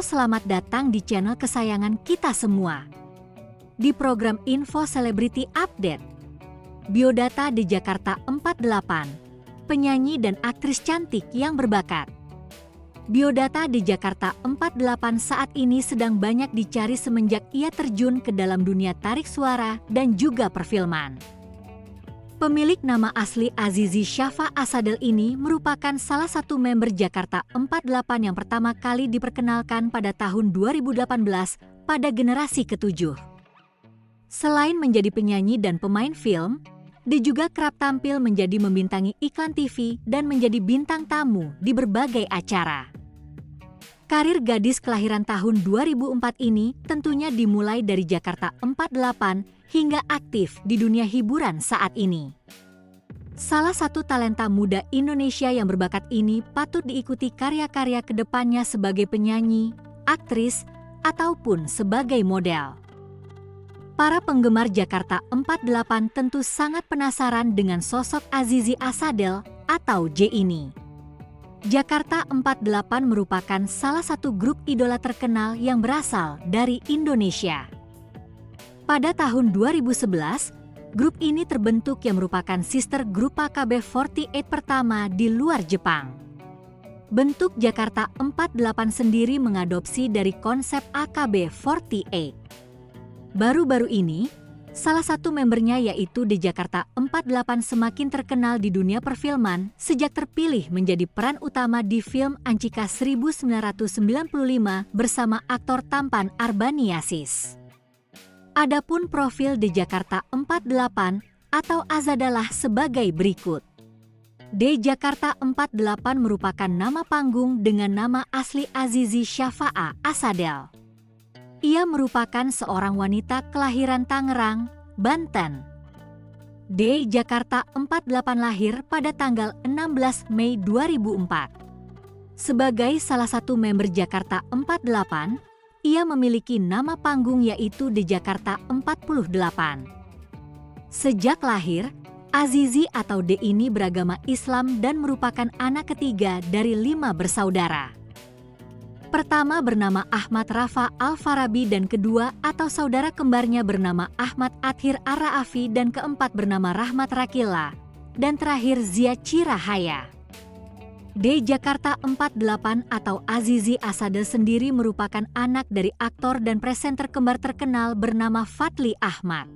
selamat datang di channel kesayangan kita semua. Di program Info Celebrity Update, biodata di Jakarta 48, penyanyi dan aktris cantik yang berbakat. Biodata di Jakarta 48 saat ini sedang banyak dicari semenjak ia terjun ke dalam dunia tarik suara dan juga perfilman. Pemilik nama asli Azizi Syafa Asadel ini merupakan salah satu member Jakarta 48 yang pertama kali diperkenalkan pada tahun 2018 pada generasi ke-7. Selain menjadi penyanyi dan pemain film, dia juga kerap tampil menjadi membintangi iklan TV dan menjadi bintang tamu di berbagai acara. Karir gadis kelahiran tahun 2004 ini tentunya dimulai dari Jakarta 48 hingga aktif di dunia hiburan saat ini. Salah satu talenta muda Indonesia yang berbakat ini patut diikuti karya-karya kedepannya sebagai penyanyi, aktris, ataupun sebagai model. Para penggemar Jakarta 48 tentu sangat penasaran dengan sosok Azizi Asadel atau J ini. Jakarta 48 merupakan salah satu grup idola terkenal yang berasal dari Indonesia. Pada tahun 2011, grup ini terbentuk yang merupakan sister grup AKB48 pertama di luar Jepang. Bentuk Jakarta 48 sendiri mengadopsi dari konsep AKB48. Baru-baru ini, salah satu membernya yaitu di Jakarta 48 semakin terkenal di dunia perfilman sejak terpilih menjadi peran utama di film Ancika 1995 bersama aktor tampan Arbani Yasis. Adapun profil di Jakarta 48 atau Azadalah sebagai berikut. D Jakarta 48 merupakan nama panggung dengan nama asli Azizi Syafa Asadel. Ia merupakan seorang wanita kelahiran Tangerang, Banten. D Jakarta 48 lahir pada tanggal 16 Mei 2004. Sebagai salah satu member Jakarta 48, ia memiliki nama panggung yaitu di Jakarta 48. Sejak lahir, Azizi atau D ini beragama Islam dan merupakan anak ketiga dari 5 bersaudara. Pertama bernama Ahmad Rafa Al-Farabi dan kedua atau saudara kembarnya bernama Ahmad Adhir Ar-Ra'afi dan keempat bernama Rahmat Rakila dan terakhir Zia Cirahaya. D Jakarta 48 atau Azizi Asadel sendiri merupakan anak dari aktor dan presenter kembar terkenal bernama Fadly Ahmad.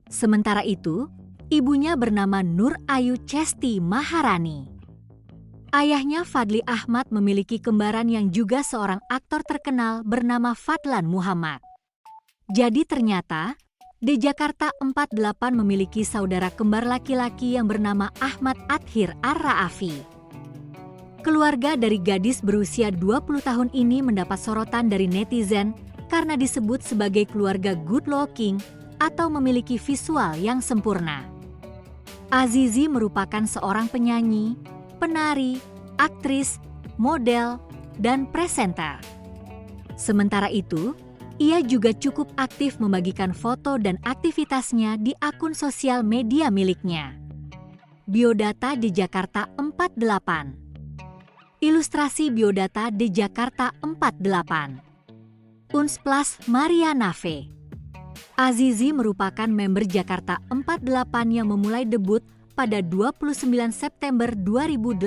Sementara itu, ibunya bernama Nur Ayu Chesti Maharani. Ayahnya Fadly Ahmad memiliki kembaran yang juga seorang aktor terkenal bernama Fadlan Muhammad. Jadi ternyata, D Jakarta 48 memiliki saudara kembar laki-laki yang bernama Ahmad Adhir Ar-Ra'afi. Keluarga dari gadis berusia 20 tahun ini mendapat sorotan dari netizen karena disebut sebagai keluarga good looking atau memiliki visual yang sempurna. Azizi merupakan seorang penyanyi, penari, aktris, model, dan presenter. Sementara itu, ia juga cukup aktif membagikan foto dan aktivitasnya di akun sosial media miliknya. Biodata di Jakarta 48. Ilustrasi biodata di Jakarta 48. Unsplus Maria Nave. Azizi merupakan member Jakarta 48 yang memulai debut pada 29 September 2018.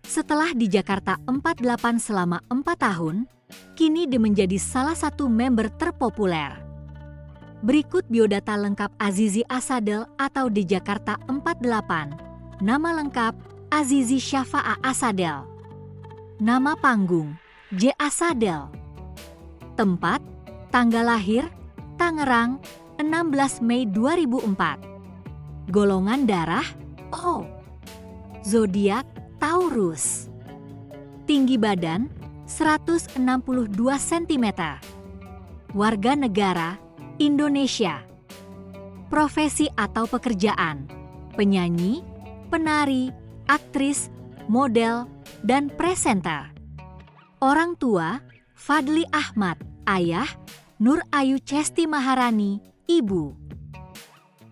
Setelah di Jakarta 48 selama 4 tahun, kini dia menjadi salah satu member terpopuler. Berikut biodata lengkap Azizi Asadel atau di Jakarta 48. Nama lengkap Azizi Syafa Asadel. Nama panggung J Asadel. Tempat, tanggal lahir, Tangerang, 16 Mei 2004. Golongan darah O. Zodiak Taurus. Tinggi badan 162 cm. Warga negara Indonesia. Profesi atau pekerjaan: penyanyi, penari, aktris, model, dan presenter. Orang tua, Fadly Ahmad. Ayah, Nur Ayu Chesti Maharani. Ibu.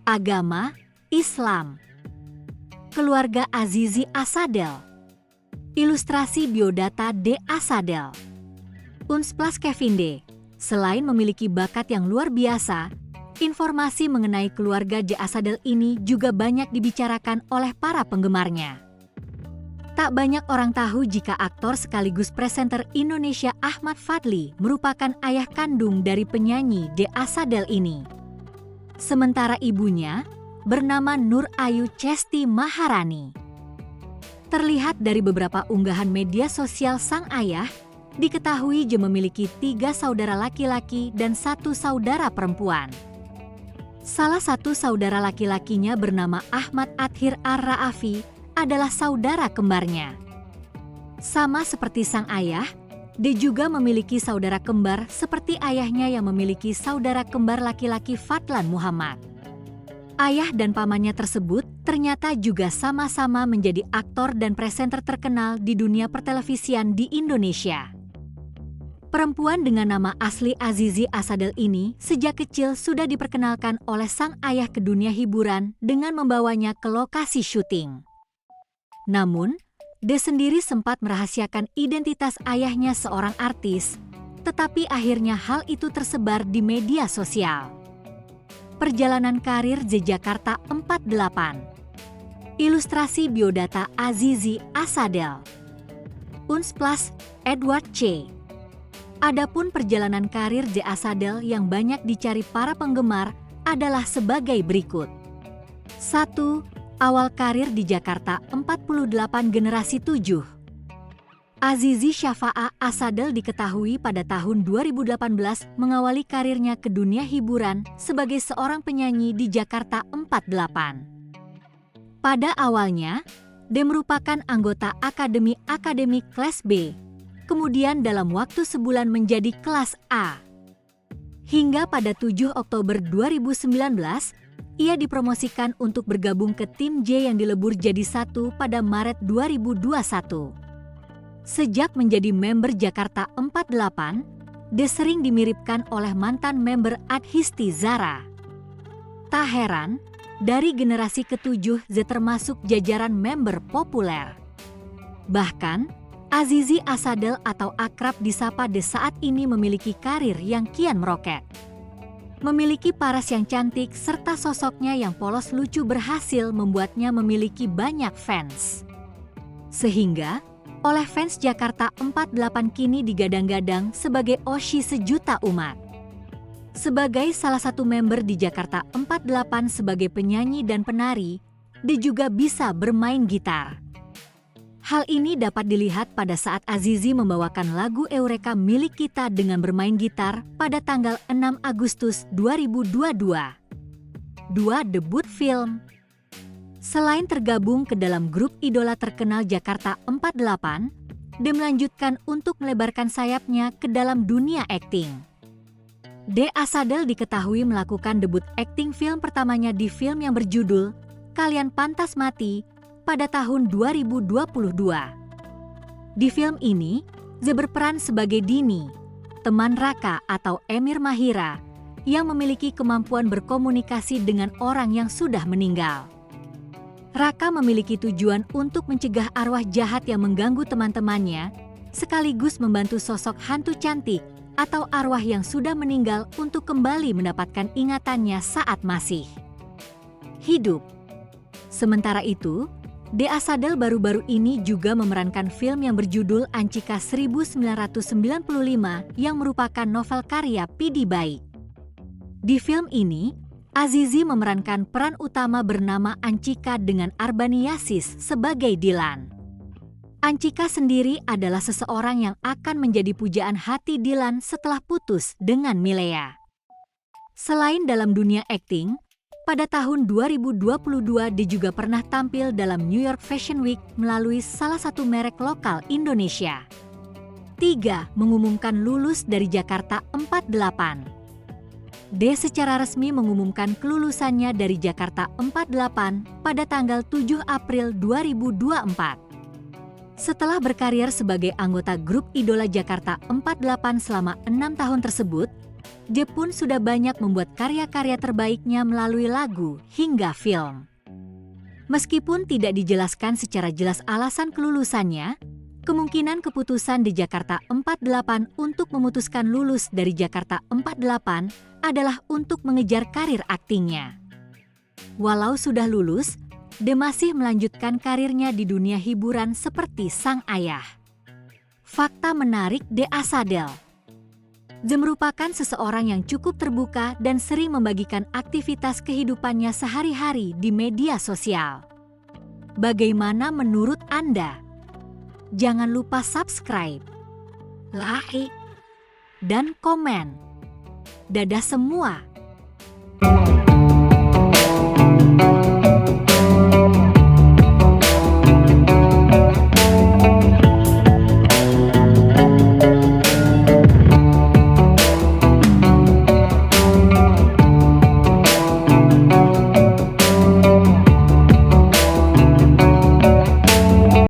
Agama, Islam. Keluarga Azizi Asadel. Ilustrasi biodata D. Asadel. Unsplus Kevin D. Selain memiliki bakat yang luar biasa, informasi mengenai keluarga De Assadel ini juga banyak dibicarakan oleh para penggemarnya. Tak banyak orang tahu jika aktor sekaligus presenter Indonesia Ahmad Fadly merupakan ayah kandung dari penyanyi De Assadel ini. Sementara ibunya bernama Nur Ayu Chesti Maharani. Terlihat dari beberapa unggahan media sosial sang ayah, diketahui dia memiliki 3 saudara laki-laki dan 1 saudara perempuan. Salah satu saudara laki-lakinya bernama Ahmad Adhir Ar-Ra'afi adalah saudara kembarnya. Sama seperti sang ayah, dia juga memiliki saudara kembar seperti ayahnya yang memiliki saudara kembar laki-laki Fadlan Muhammad. Ayah dan pamannya tersebut ternyata juga sama-sama menjadi aktor dan presenter terkenal di dunia pertelevisian di Indonesia. Perempuan dengan nama asli Azizi Assadel ini sejak kecil sudah diperkenalkan oleh sang ayah ke dunia hiburan dengan membawanya ke lokasi syuting. Namun, De sendiri sempat merahasiakan identitas ayahnya seorang artis, tetapi akhirnya hal itu tersebar di media sosial. Perjalanan karir The Jakarta 48. Ilustrasi biodata Azizi Assadel. Unsplus Edward C. Adapun perjalanan karir De Assadel yang banyak dicari para penggemar adalah sebagai berikut. 1. Awal karir di Jakarta 48 generasi 7. Azizi Syafa'a Assadel diketahui pada tahun 2018 mengawali karirnya ke dunia hiburan sebagai seorang penyanyi di Jakarta 48. Pada awalnya, dia merupakan anggota akademi kelas B, kemudian dalam waktu sebulan menjadi kelas A. Hingga pada 7 Oktober 2019, ia dipromosikan untuk bergabung ke tim J yang dilebur jadi 1 pada Maret 2021. Sejak menjadi member Jakarta 48, dia sering dimiripkan oleh mantan member Adhisti Zara. Tak heran, dari generasi ke-7 Z termasuk jajaran member populer. Bahkan, Azizi Assadel atau akrab disapa De saat ini memiliki karir yang kian meroket. Memiliki paras yang cantik serta sosoknya yang polos lucu berhasil membuatnya memiliki banyak fans. Sehingga, oleh fans Jakarta 48 kini digadang-gadang sebagai Oshi sejuta umat. Sebagai salah satu member di Jakarta 48 sebagai penyanyi dan penari, dia juga bisa bermain gitar. Hal ini dapat dilihat pada saat Azizi membawakan lagu Eureka milik kita dengan bermain gitar pada tanggal 6 Agustus 2022. 2. Debut film. Selain tergabung ke dalam grup idola terkenal Jakarta 48, dia melanjutkan untuk melebarkan sayapnya ke dalam dunia akting. De Assadel diketahui melakukan debut akting film pertamanya di film yang berjudul Kalian Pantas Mati pada tahun 2022. Di film ini, Ze berperan sebagai Dini, teman Raka atau Emir Mahira, yang memiliki kemampuan berkomunikasi dengan orang yang sudah meninggal. Raka memiliki tujuan untuk mencegah arwah jahat yang mengganggu teman-temannya, sekaligus membantu sosok hantu cantik atau arwah yang sudah meninggal untuk kembali mendapatkan ingatannya saat masih hidup. Sementara itu, De Assadel baru-baru ini juga memerankan film yang berjudul Ancika 1995 yang merupakan novel karya Pidi Baik. Di film ini, Azizi memerankan peran utama bernama Ancika dengan Arbani Yasis sebagai Dilan. Ancika sendiri adalah seseorang yang akan menjadi pujaan hati Dilan setelah putus dengan Milea. Selain dalam dunia akting, pada tahun 2022 dia juga pernah tampil dalam New York Fashion Week melalui salah satu merek lokal Indonesia. 3. Mengumumkan lulus dari Jakarta 48. D secara resmi mengumumkan kelulusannya dari Jakarta 48 pada tanggal 7 April 2024. Setelah berkarir sebagai anggota grup idola Jakarta 48 selama 6 tahun tersebut, dia pun sudah banyak membuat karya-karya terbaiknya melalui lagu hingga film. Meskipun tidak dijelaskan secara jelas alasan kelulusannya, Kemungkinan keputusan di Jakarta 48 untuk memutuskan lulus dari Jakarta 48 adalah untuk mengejar karir aktingnya. Walau sudah lulus, De masih melanjutkan karirnya di dunia hiburan seperti sang ayah. Fakta menarik De Asadel. De merupakan seseorang yang cukup terbuka dan sering membagikan aktivitas kehidupannya sehari-hari di media sosial. Bagaimana menurut Anda? Jangan lupa subscribe, like, dan komen. Dadah semua!